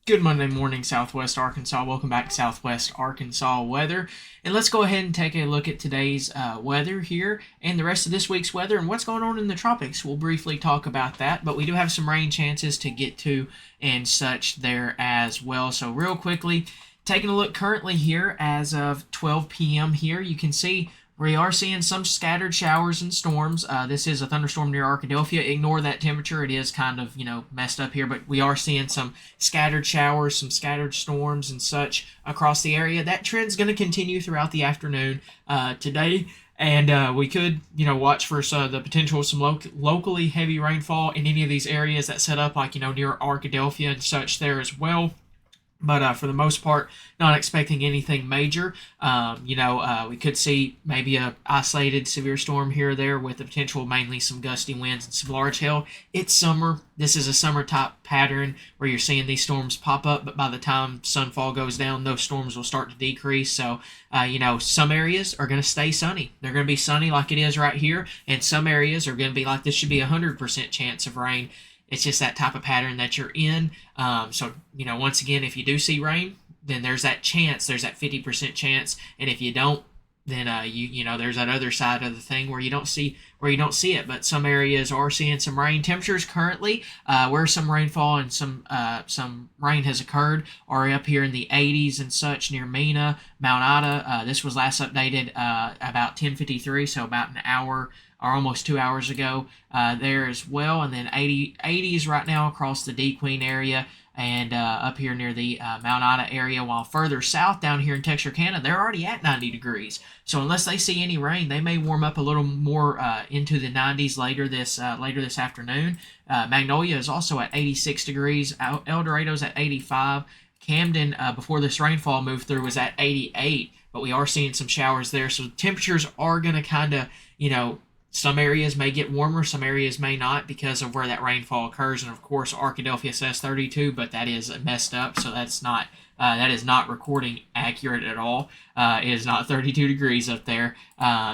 Good Monday morning, Southwest Arkansas. Welcome back to Southwest Arkansas Weather. And let's go ahead and take a look at today's weather here and the rest of this week's weather and what's going on in the tropics. We'll briefly talk about that, but we do have some rain chances to get to and such there as well. So, real quickly, taking a look currently here as of 12 p.m. here, you can see we are seeing some scattered showers and storms. This is a thunderstorm near Arkadelphia. Ignore that temperature. It is kind of, messed up here, but we are seeing some scattered showers, some scattered storms and such across the area. That trend's going to continue throughout the afternoon today. And we could, watch for the potential of some locally heavy rainfall in any of these areas that set up, like, near Arkadelphia and such there as well. But for the most part, not expecting anything major. We could see maybe a isolated severe storm here or there with the potential mainly some gusty winds and some large hail. It's summer. This is a summer type pattern where you're seeing these storms pop up, but by the time sunfall goes down, those storms will start to decrease. So, some areas are going to stay sunny. They're going to be sunny like it is right here, and some areas are going to be like this should be 100% chance of rain. It's just that type of pattern that you're in. Once again, if you do see rain, then there's that chance. There's that 50% chance, and if you don't, then there's that other side of the thing where you don't see it. But some areas are seeing some rain. Temperatures currently, where some rainfall and some rain has occurred, are up here in the 80s and such near Mena, Mount Ida. This was last updated about 10:53, so about an hour or almost 2 hours ago there as well. And then 80s right now across the D Queen area and up here near the Mount Ida area, while further south down here in Texarkana, they're already at 90 degrees. So unless they see any rain, they may warm up a little more into the 90s later this afternoon. Magnolia is also at 86 degrees. El Dorado's at 85. Camden, before this rainfall moved through, was at 88, but we are seeing some showers there. So temperatures are going to kind of, some areas may get warmer, some areas may not because of where that rainfall occurs. And of course, Arkadelphia says 32, but that is messed up, so that is not recording accurate at all. It is not 32 degrees up there,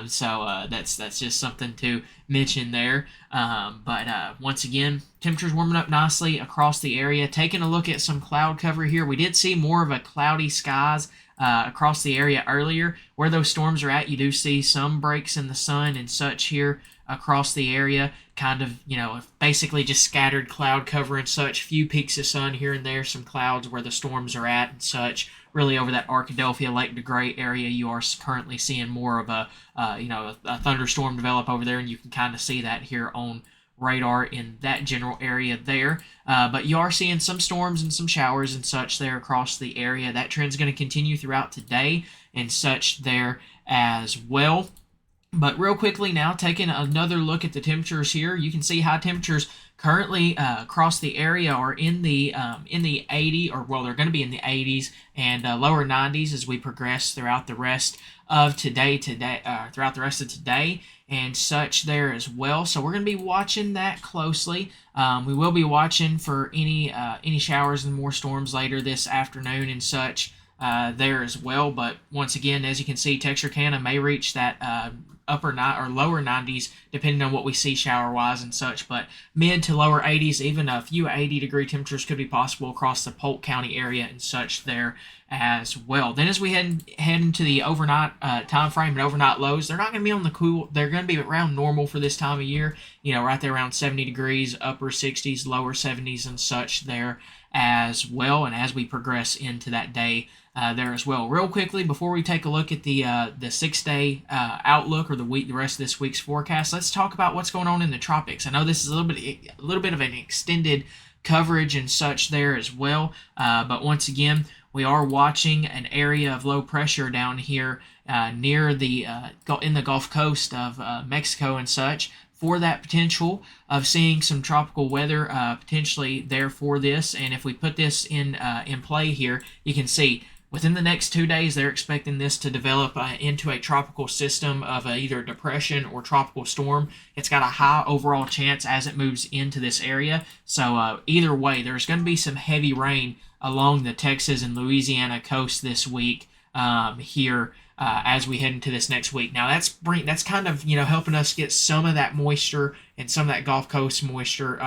so that's just something to mention there. But once again, temperatures warming up nicely across the area. Taking a look at some cloud cover here, we did see more of a cloudy skies across the area earlier. Where those storms are at, you do see some breaks in the sun and such here across the area. Kind of, basically just scattered cloud cover and such. Few peaks of sun here and there, some clouds where the storms are at and such. Really over that Arkadelphia, Lake DeGray area, you are currently seeing more of a thunderstorm develop over there, and you can kind of see that here on radar in that general area there. But you are seeing some storms and some showers and such there across the area. That trend's going to continue throughout today and such there as well. But real quickly now, taking another look at the temperatures here, you can see high temperatures currently across the area are in the 80, or well, they're going to be in the 80s and lower 90s as we progress throughout the rest of today and such there as well. So we're going to be watching that closely. We will be watching for any showers and more storms later this afternoon and such there as well. But once again, as you can see, Texarkana may reach that lower 90s depending on what we see shower wise and such, but mid to lower 80s, even a few 80-degree temperatures could be possible across the Polk County area and such there as well. Then as we head into the overnight time frame and overnight lows, they're not going to be on the cool. They're going to be around normal for this time of year, right there around 70 degrees, upper 60s, lower 70s and such there as well. And as we progress into that day there as well. Real quickly, before we take a look at the 6-day outlook or the rest of this week's forecast, let's talk about what's going on in the tropics. I know this is a little bit of an extended coverage and such there as well, but once again, we are watching an area of low pressure down here near the in the Gulf Coast of Mexico and such, for that potential of seeing some tropical weather potentially there for this. And if we put this in play here, you can see within the next 2 days, they're expecting this to develop into a tropical system of either depression or tropical storm. It's got a high overall chance as it moves into this area. So either way, there's going to be some heavy rain along the Texas and Louisiana coast this week here as we head into this next week. Now that's kind of helping us get some of that moisture and some of that Gulf Coast moisture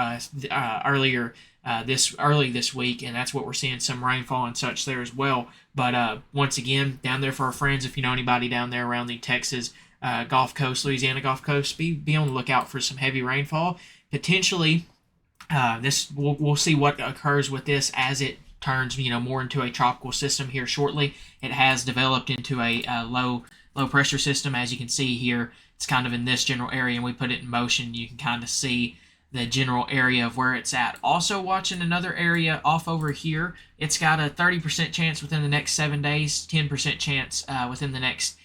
earlier this early this week, and that's what we're seeing, some rainfall and such there as well. But once again, down there for our friends, if you know anybody down there around the Texas Gulf Coast, Louisiana Gulf Coast, be on the lookout for some heavy rainfall. Potentially, this we'll see what occurs with this as it turns more into a tropical system here shortly. It has developed into a low pressure system, as you can see here. It's kind of in this general area, and we put it in motion. You can kind of see the general area of where it's at. Also watching another area off over here. It's got a 30% chance within the next 7 days, 10% chance within the next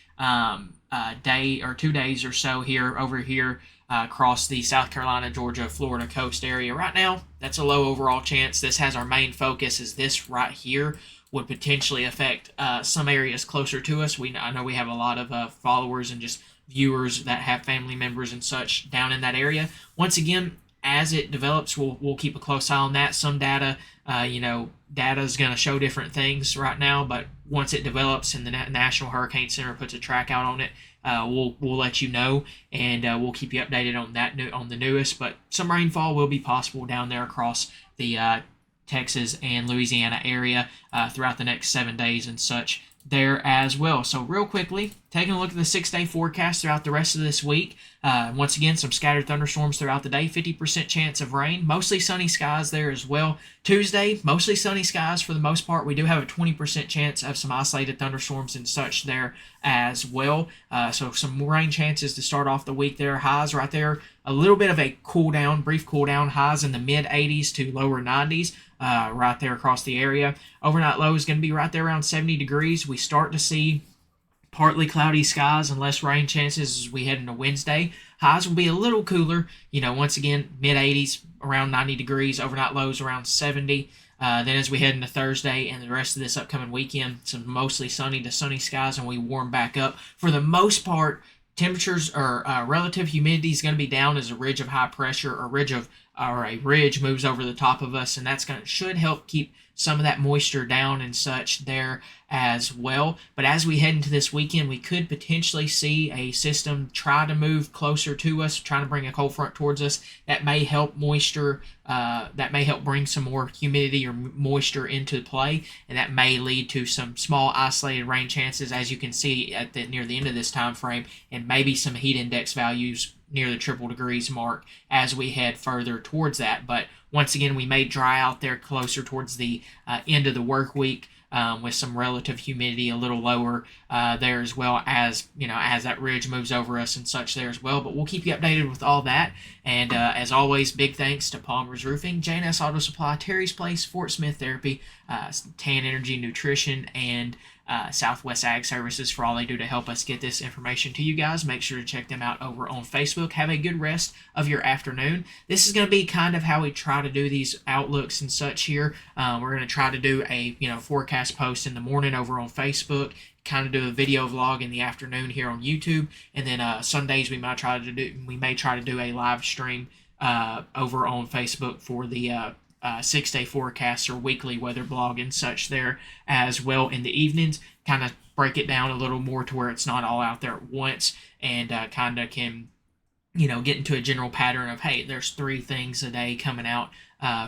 day or 2 days or so here over here across the South Carolina, Georgia, Florida coast area. Right now, that's a low overall chance. This has our main focus is this right here would potentially affect some areas closer to us. I know we have a lot of followers and just viewers that have family members and such down in that area. Once again, as it develops, we'll keep a close eye on that. Some data, data is going to show different things right now, but once it develops and the National Hurricane Center puts a track out on it, we'll let you know, and we'll keep you updated on that on the newest. But some rainfall will be possible down there across the Texas and Louisiana area throughout the next 7 days and such there as well. So real quickly, taking a look at the 6-day forecast throughout the rest of this week. Once again, some scattered thunderstorms throughout the day, 50% chance of rain, mostly sunny skies there as well. Tuesday, mostly sunny skies for the most part. We do have a 20% chance of some isolated thunderstorms and such there as well. So some rain chances to start off the week there. Highs right there, a little bit of a cool down, brief cool down, highs in the mid 80s to lower 90s. Right there across the area. Overnight low is going to be right there around 70 degrees. We start to see partly cloudy skies and less rain chances as we head into Wednesday. Highs will be a little cooler. Once again, mid 80s, around 90 degrees. Overnight lows around 70. Then as we head into Thursday and the rest of this upcoming weekend, some mostly sunny to sunny skies, and we warm back up. For the most part, temperatures or relative humidity is going to be down as a ridge of high pressure or a ridge moves over the top of us, and that's should help keep some of that moisture down and such there as well. But as we head into this weekend, we could potentially see a system try to move closer to us, trying to bring a cold front towards us. That may help moisture, that may help bring some more humidity or moisture into play, and that may lead to some small isolated rain chances, as you can see near the end of this time frame, and maybe some heat index values near the triple degrees mark as we head further towards that. But once again, we may dry out there closer towards the end of the work week with some relative humidity a little lower there as well, as as that ridge moves over us and such there as well. But we'll keep you updated with all that. And as always, big thanks to Palmer's Roofing, J&S Auto Supply, Terry's Place, Fort Smith Therapy, Tan Energy Nutrition, and Southwest Ag Services for all they do to help us get this information to you guys. Make sure to check them out over on Facebook. Have a good rest of your afternoon. This is going to be kind of how we try to do these outlooks and such here. We're going to try to do a forecast post in the morning over on Facebook, kind of do a video vlog in the afternoon here on YouTube, and then Sundays we may try to do a live stream over on Facebook for the 6-day forecast or weekly weather blog and such there as well in the evenings. Kind of break it down a little more to where it's not all out there at once, and kind of can get into a general pattern of, hey, there's 3 things a day coming out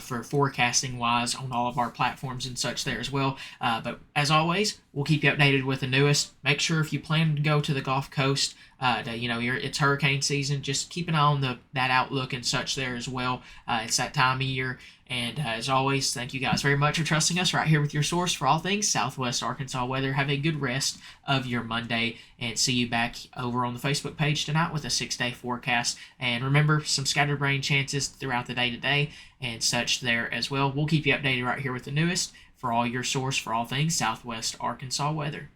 for forecasting wise on all of our platforms and such there as well. But as always, we'll keep you updated with the newest. Make sure if you plan to go to the Gulf Coast, it's hurricane season, just keep an eye on that outlook and such there as well. It's that time of year. And as always, thank you guys very much for trusting us right here with your source for all things Southwest Arkansas weather. Have a good rest of your Monday, and see you back over on the Facebook page tonight with a 6-day forecast. And remember, some scattered rain chances throughout the day today and such there as well. We'll keep you updated right here with the newest for all your source for all things Southwest Arkansas weather.